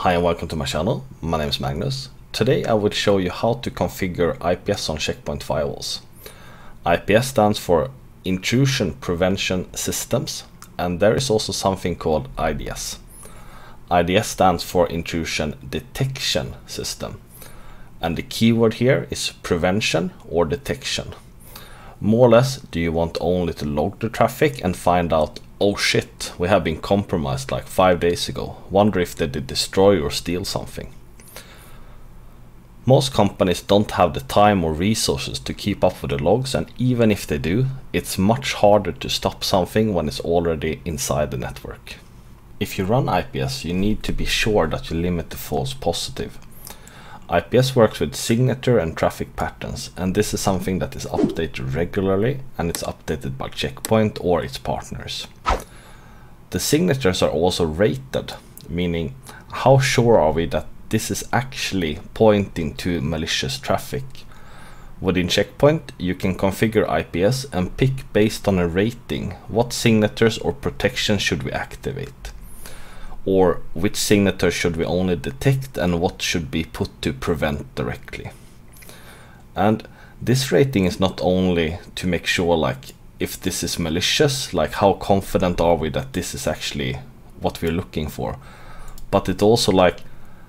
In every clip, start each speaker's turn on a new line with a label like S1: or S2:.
S1: Hi and welcome to my channel. My name is Magnus. Today I will show you how to configure IPS on Check Point firewalls. IPS stands for Intrusion Prevention Systems, and there is also something called IDS. IDS stands for Intrusion Detection System, and the keyword here is prevention or detection. More or less, do you want only to log the traffic and find out, oh shit, we have been compromised like 5 days ago, wonder if they did destroy or steal something. Most companies don't have the time or resources to keep up with the logs, and even if they do, it's much harder to stop something when it's already inside the network. If you run IPS, you need to be sure that you limit the false positive. IPS works with signature and traffic patterns, and this is something that is updated regularly, and it's updated by Check Point or its partners. The signatures are also rated, meaning how sure are we that this is actually pointing to malicious traffic. Within Check Point, you can configure IPS and pick based on a rating what signatures or protection should we activate, or which signature should we only detect and what should be put to prevent directly. And this rating is not only to make sure like if this is malicious, like how confident are we that this is actually what we're looking for, but it also like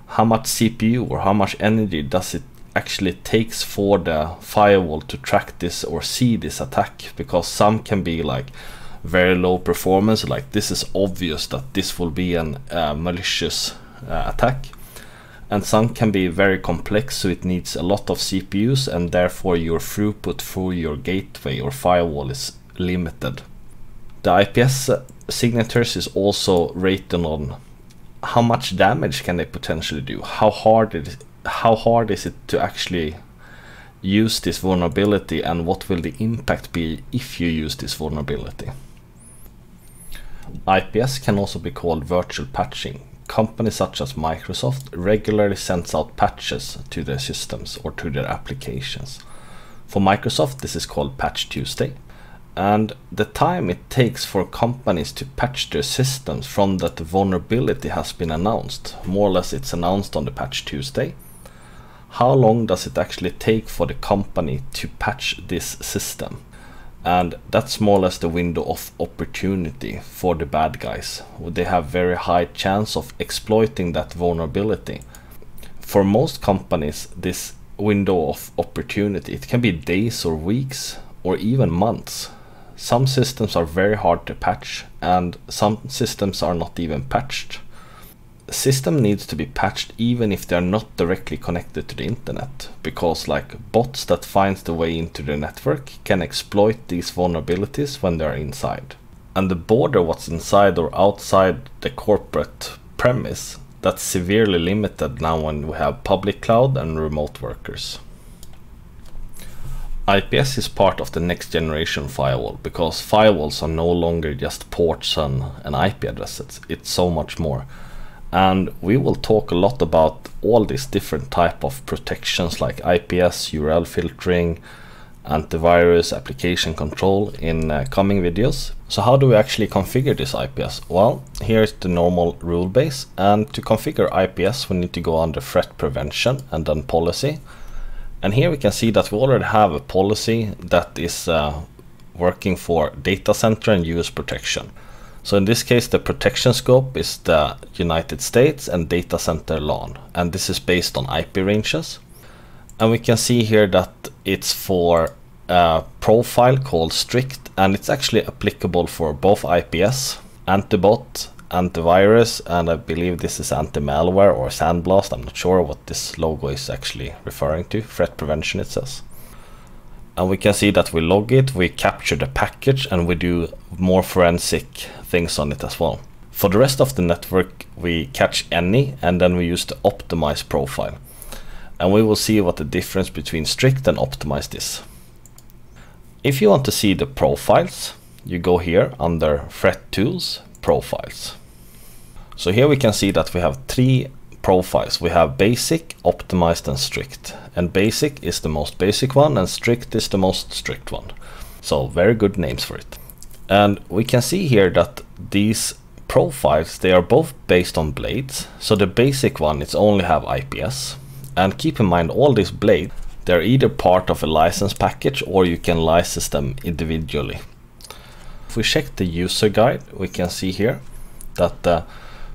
S1: how much CPU or how much energy does it actually takes for the firewall to track this or see this attack, because some can be like very low performance, like this is obvious that this will be an malicious attack, and some can be very complex, so it needs a lot of CPUs and therefore your throughput through your gateway or firewall is limited. The IPS signatures is also rated on how much damage can they potentially do, how hard is it to actually use this vulnerability, and what will the impact be if you use this vulnerability. IPS can also be called virtual patching. Companies such as Microsoft regularly sends out patches to their systems or to their applications. For Microsoft, this is called Patch Tuesday, and the time it takes for companies to patch their systems from that the vulnerability has been announced, more or less it's announced on the Patch Tuesday. How long does it actually take for the company to patch this system? And that's more or less the window of opportunity for the bad guys. They have very high chance of exploiting that vulnerability. For most companies, this window of opportunity, it can be days or weeks or even months. Some systems are very hard to patch, and some systems are not even patched. The system needs to be patched even if they are not directly connected to the internet, because like bots that finds the way into the network can exploit these vulnerabilities when they are inside. And the border what's inside or outside the corporate premise, that's severely limited now when we have public cloud and remote workers. IPS is part of the next generation firewall, because firewalls are no longer just ports and IP addresses, it's so much more. And we will talk a lot about all these different type of protections like IPS, URL filtering, antivirus, application control in coming videos. So how do we actually configure this IPS? Well, here's the normal rule base, and to configure IPS we need to go under threat prevention and then policy. And here we can see that we already have a policy that is working for data center and US protection. So in this case, the protection scope is the United States and data center LAN, and this is based on IP ranges. And we can see here that it's for a profile called strict, and it's actually applicable for both IPS, antibot, antivirus, and I believe this is anti-malware or sandblast. I'm not sure what this logo is actually referring to. Threat prevention it says. And we can see that we log it, we capture the package, and we do more forensic things on it as well. For the rest of the network, we catch any, and then we use the optimize profile. And we will see what the difference between strict and optimized is. If you want to see the profiles, you go here under threat tools, profiles. So here we can see that we have 3 profiles. We have basic, optimized and strict, and basic is the most basic one and strict is the most strict one. So very good names for it. And we can see here that these profiles, they are both based on blades. So the basic one is only have IPS. And keep in mind, all these blades, they're either part of a license package or you can license them individually. If we check the user guide, we can see here that the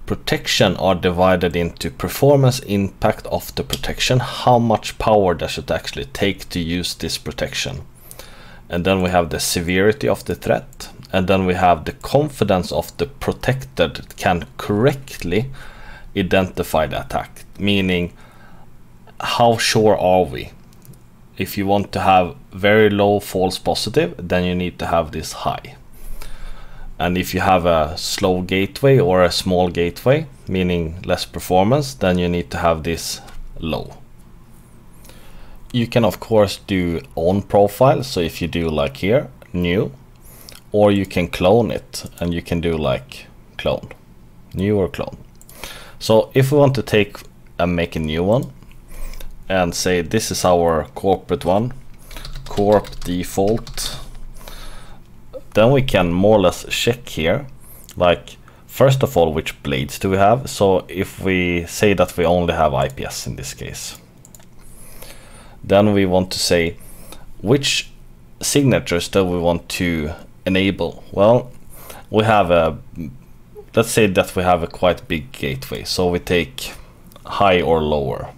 S1: protection are divided into performance impact of the protection. How much power does it actually take to use this protection? And then we have the severity of the threat. And then we have the confidence of the protected can correctly identify the attack. Meaning, how sure are we? If you want to have very low false positive, then you need to have this high. And if you have a slow gateway or a small gateway, meaning less performance, then you need to have this low. You can of course do own profile. So if you do like here, new, or you can clone it and you can do like clone, new or clone. So if we want to take and make a new one and say this is our corporate one, corp default, then we can more or less check here, like first of all, which blades do we have? So if we say that we only have IPS in this case, then we want to say which signatures do we want to enable. Well, we have a, let's say that we have a quite big gateway, so we take high or lower.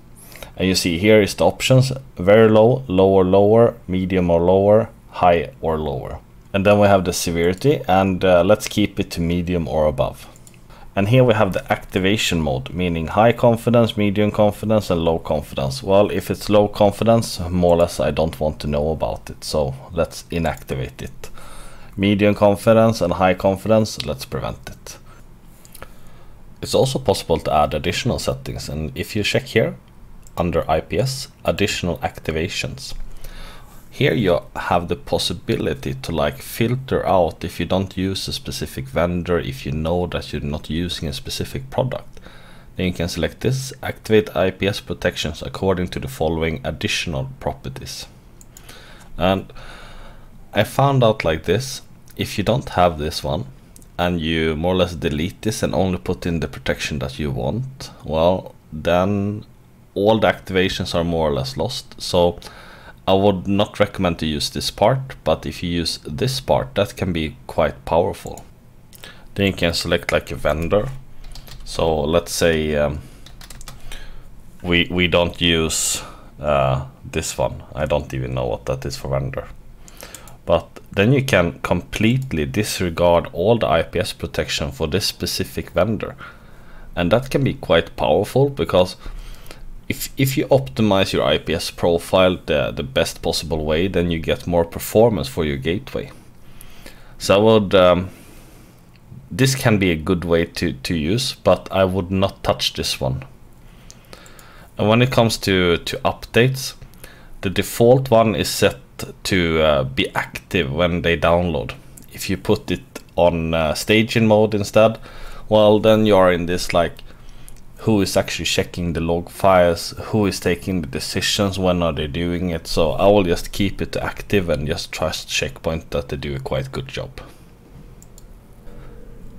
S1: And you see here is the options: very low, lower, lower, medium or lower, high or lower. And then we have the severity, and let's keep it to medium or above. And here we have the activation mode, meaning high confidence, medium confidence, and low confidence. Well, if it's low confidence, more or less I don't want to know about it, so let's inactivate it. Medium confidence and high confidence, let's prevent it. It's also possible to add additional settings, and if you check here under IPS, additional activations, here you have the possibility to like filter out if you don't use a specific vendor, if you know that you're not using a specific product. Then you can select this, activate IPS protections according to the following additional properties. And I found out like this, if you don't have this one and you more or less delete this and only put in the protection that you want, well, then all the activations are more or less lost. So I would not recommend to use this part, but if you use this part, that can be quite powerful. Then you can select like a vendor. So let's say we don't use this one. I don't even know what that is for vendor. But then you can completely disregard all the IPS protection for this specific vendor. And that can be quite powerful, because if you optimize your IPS profile the best possible way, then you get more performance for your gateway. So I would, this can be a good way to use, but I would not touch this one. And when it comes to updates, the default one is set to be active when they download. If you put it on staging mode instead, well, then you are in this like, who is actually checking the log files, who is taking the decisions, when are they doing it. So I will just keep it active and just trust Check Point that they do a quite good job.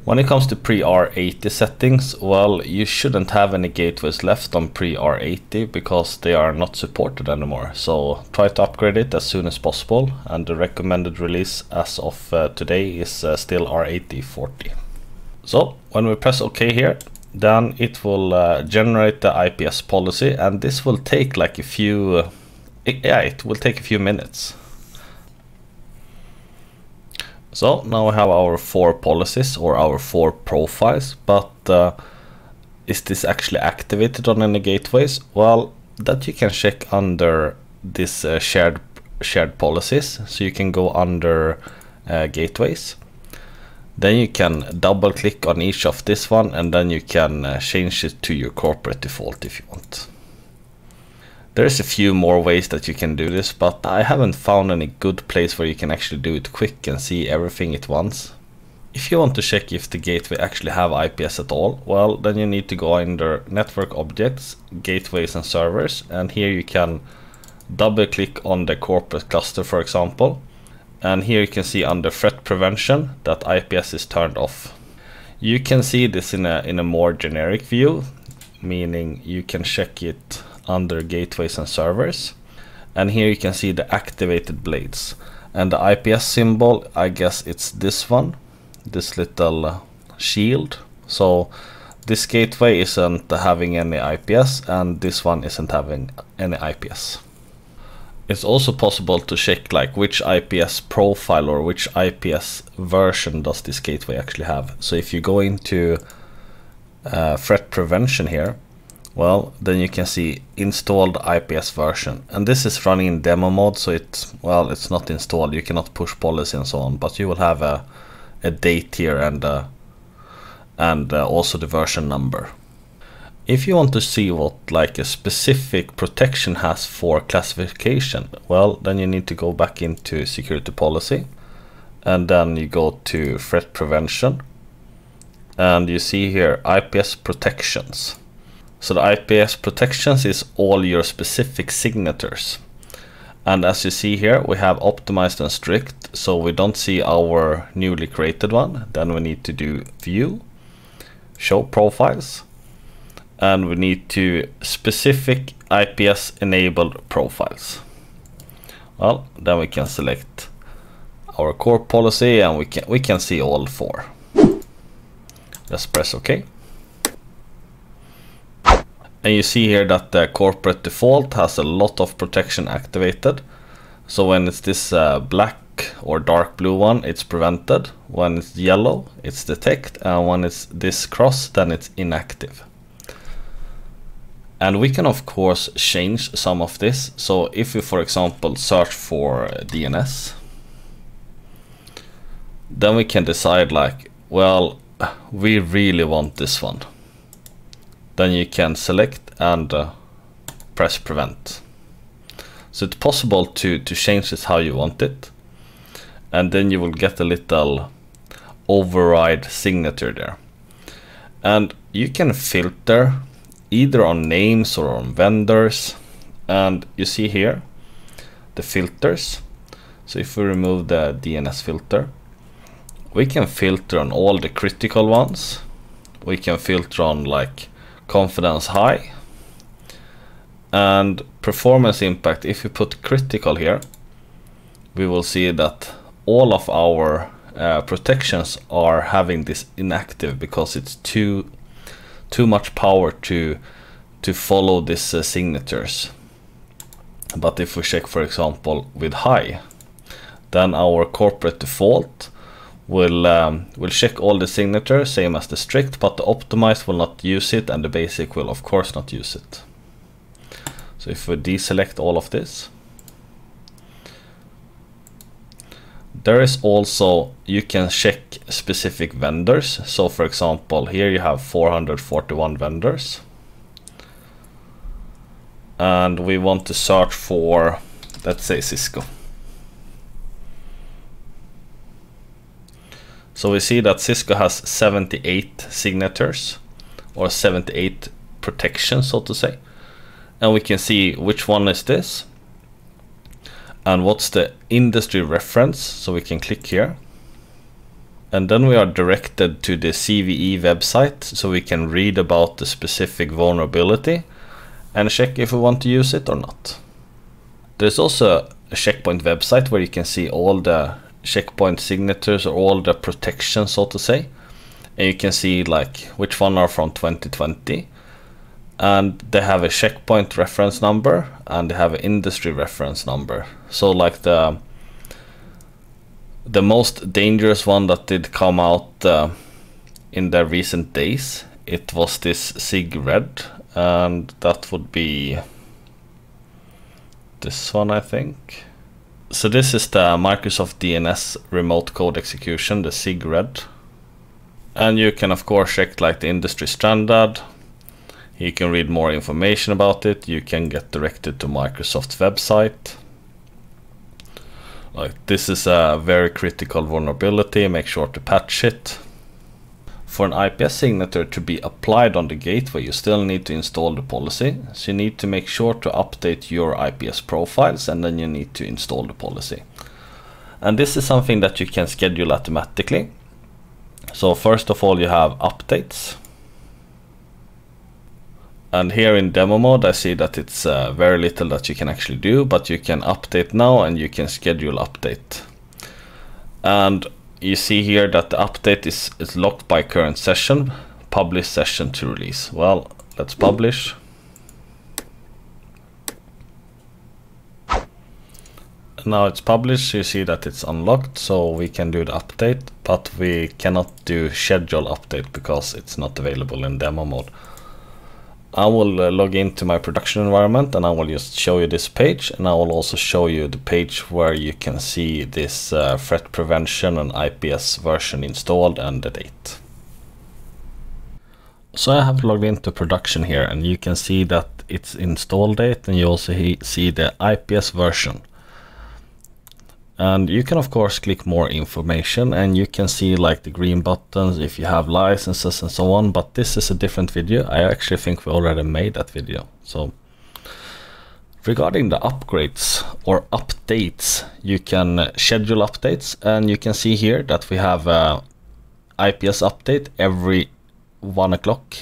S1: When it comes to pre-R80 settings, well, you shouldn't have any gateways left on pre-R80 because they are not supported anymore. So try to upgrade it as soon as possible, and the recommended release as of today is still R80.40. So when we press OK here, then it will generate the IPS policy, and this will take like a few, it will take a few minutes. So now we have our 4 policies or our 4 profiles, but is this actually activated on any gateways? Well, that you can check under this shared policies. So you can go under gateways. Then you can double click on each of this one, and then you can change it to your corporate default if you want. There's a few more ways that you can do this, but I haven't found any good place where you can actually do it quick and see everything at once. If you want to check if the gateway actually have IPS at all, well, then you need to go under Network Objects, Gateways and Servers, and here you can double click on the corporate cluster, for example. And here you can see under Threat Prevention that IPS is turned off. You can see this in a more generic view, meaning you can check it under gateways and servers. And here you can see the activated blades. And the IPS symbol, I guess it's this one, this little shield. So this gateway isn't having any IPS, and this one isn't having any IPS. It's also possible to check like which IPS profile or which IPS version does this gateway actually have. So if you go into threat prevention here, well, then you can see installed IPS version, and this is running in demo mode, so it's not installed. You cannot push policy and so on, but you will have a date here and also the version number. If you want to see what like a specific protection has for classification, well, then you need to go back into security policy, and then you go to threat prevention, and you see here IPS protections. So the IPS protections is all your specific signatures. And as you see here, we have optimized and strict, so we don't see our newly created one. Then we need to do view, show profiles, and we need to specific IPS enabled profiles. Well, then we can select our core policy, and we can see all four. Let's press OK. And you see here that the corporate default has a lot of protection activated. So when it's this black or dark blue one, it's prevented. When it's yellow, it's detect, and when it's this cross, then it's inactive. And we can of course change some of this. So if we, for example, search for DNS, then we can decide like, well, we really want this one. Then you can select and press prevent. So it's possible to change this how you want it. And then you will get a little override signature there. And you can filter either on names or on vendors. And you see here the filters. So if we remove the DNS filter, we can filter on all the critical ones. We can filter on like confidence high and performance impact. If you put critical here, we will see that all of our protections are having this inactive because it's too much power to follow these signatures. But if we check, for example, with high, then our corporate default will check all the signatures, same as the strict, but the optimized will not use it, and the basic will of course not use it. So if we deselect all of this, there is also, you can check specific vendors. So for example, here you have 441 vendors, and we want to search for, let's say, Cisco. So we see that Cisco has 78 signatures, or 78 protections, so to say. And we can see which one is this, and what's the industry reference. So we can click here. And then we are directed to the CVE website, so we can read about the specific vulnerability and check if we want to use it or not. There's also a Check Point website where you can see all the Check Point signatures, or all the protections, so to say, and you can see like which one are from 2020, and they have a Check Point reference number and they have an industry reference number. So like the most dangerous one that did come out in the recent days, it was this SIG red, and that would be this one, I think. So this is the Microsoft DNS remote code execution, the SIG red. And you can of course check like the industry standard. You can read more information about it. You can get directed to Microsoft's website. Like, this is a very critical vulnerability, make sure to patch it. For an IPS signature to be applied on the gateway, you still need to install the policy. So you need to make sure to update your IPS profiles, and then you need to install the policy. And this is something that you can schedule automatically. So first of all, you have updates. And here in demo mode, I see that it's very little that you can actually do, but you can update now and you can schedule update. And you see here that the update is locked by current session, publish session to release. Well, let's publish. Now it's published, you see that it's unlocked, so we can do the update, but we cannot do schedule update because it's not available in demo mode. I will log into my production environment and I will just show you this page, and I will also show you the page where you can see this threat prevention and IPS version installed and the date. So I have logged into production here, and you can see that it's install date, and you also see the IPS version. And you can of course click more information, and you can see like the green buttons if you have licenses and so on, but this is a different video. I actually think we already made that video. So regarding the upgrades or updates, you can schedule updates, and you can see here that we have a IPS update every 1 o'clock,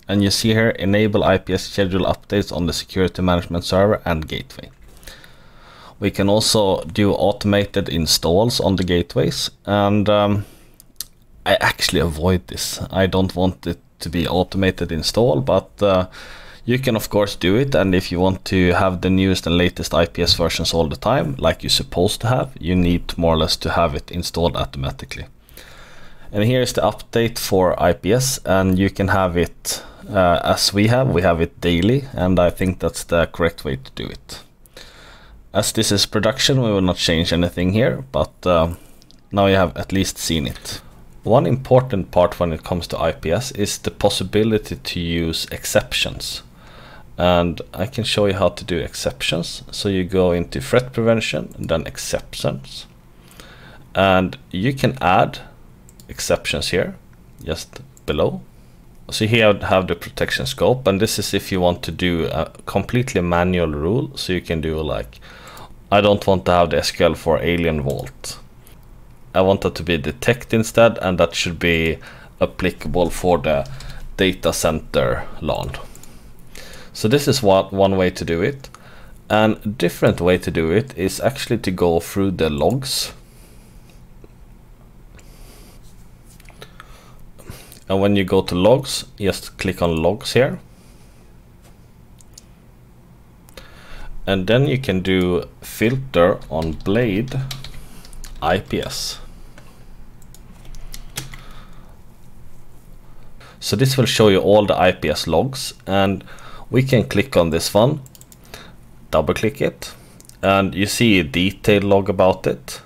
S1: and you see here enable IPS schedule updates on the security management server and gateway. We can also do automated installs on the gateways, and I actually avoid this. I don't want it to be automated install, but you can of course do it, and if you want to have the newest and latest IPS versions all the time, like you're supposed to have, you need more or less to have it installed automatically. And here is the update for IPS, and you can have it as we have it daily, and I think that's the correct way to do it. As this is production, we will not change anything here, but now you have at least seen it. One important part when it comes to IPS is the possibility to use exceptions. And I can show you how to do exceptions. So you go into threat prevention and then exceptions. And you can add exceptions here, just below. So here I have the protection scope, and this is if you want to do a completely manual rule. So you can do like, I don't want to have the SQL for alien vault. I want that to be detect instead, and that should be applicable for the data center LAN. So this is one way to do it. And a different way to do it is actually to go through the logs. And when you go to logs, just click on logs here. And then you can do filter on Blade IPS. So this will show you all the IPS logs, and we can click on this one, double click it, and you see a detailed log about it.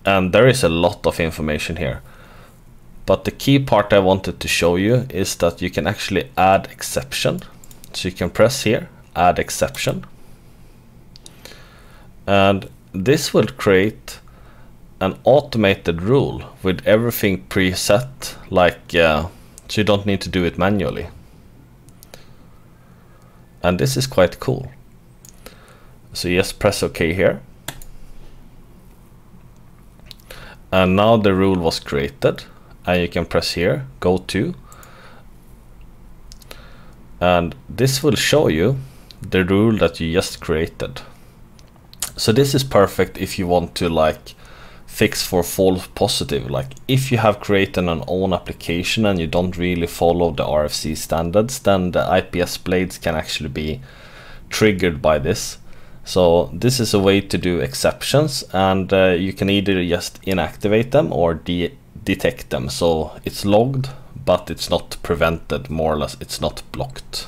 S1: And there is a lot of information here. But the key part I wanted to show you is that you can actually add exception. So you can press here, add exception, and this will create an automated rule with everything preset, like so you don't need to do it manually. And this is quite cool. So just press OK here, and now the rule was created, and you can press here, go to, and this will show you the rule that you just created. So this is perfect if you want to like fix for false positive. Like if you have created an own application and you don't really follow the RFC standards, then the IPS blades can actually be triggered by this. So this is a way to do exceptions, and you can either just inactivate them or detect them. So it's logged, but it's not prevented, more or less it's not blocked.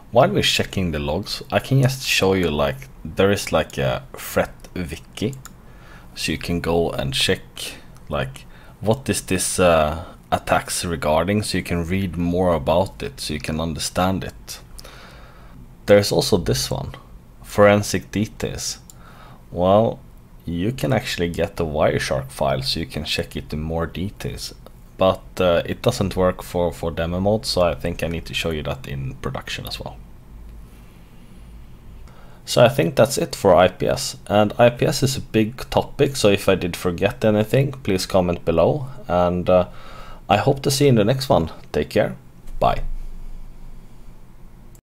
S1: While we're checking the logs, I can just show you like there is like a threat wiki, so you can go and check like what is this attacks regarding, so you can read more about it, so you can understand it. There's also this one, forensic details. Well, you can actually get the Wireshark file, so you can check it in more details, but it doesn't work for demo mode, so I think I need to show you that in production as well. So I think that's it for IPS, and IPS is a big topic, so if I did forget anything, please comment below, and I hope to see you in the next one. Take care, bye.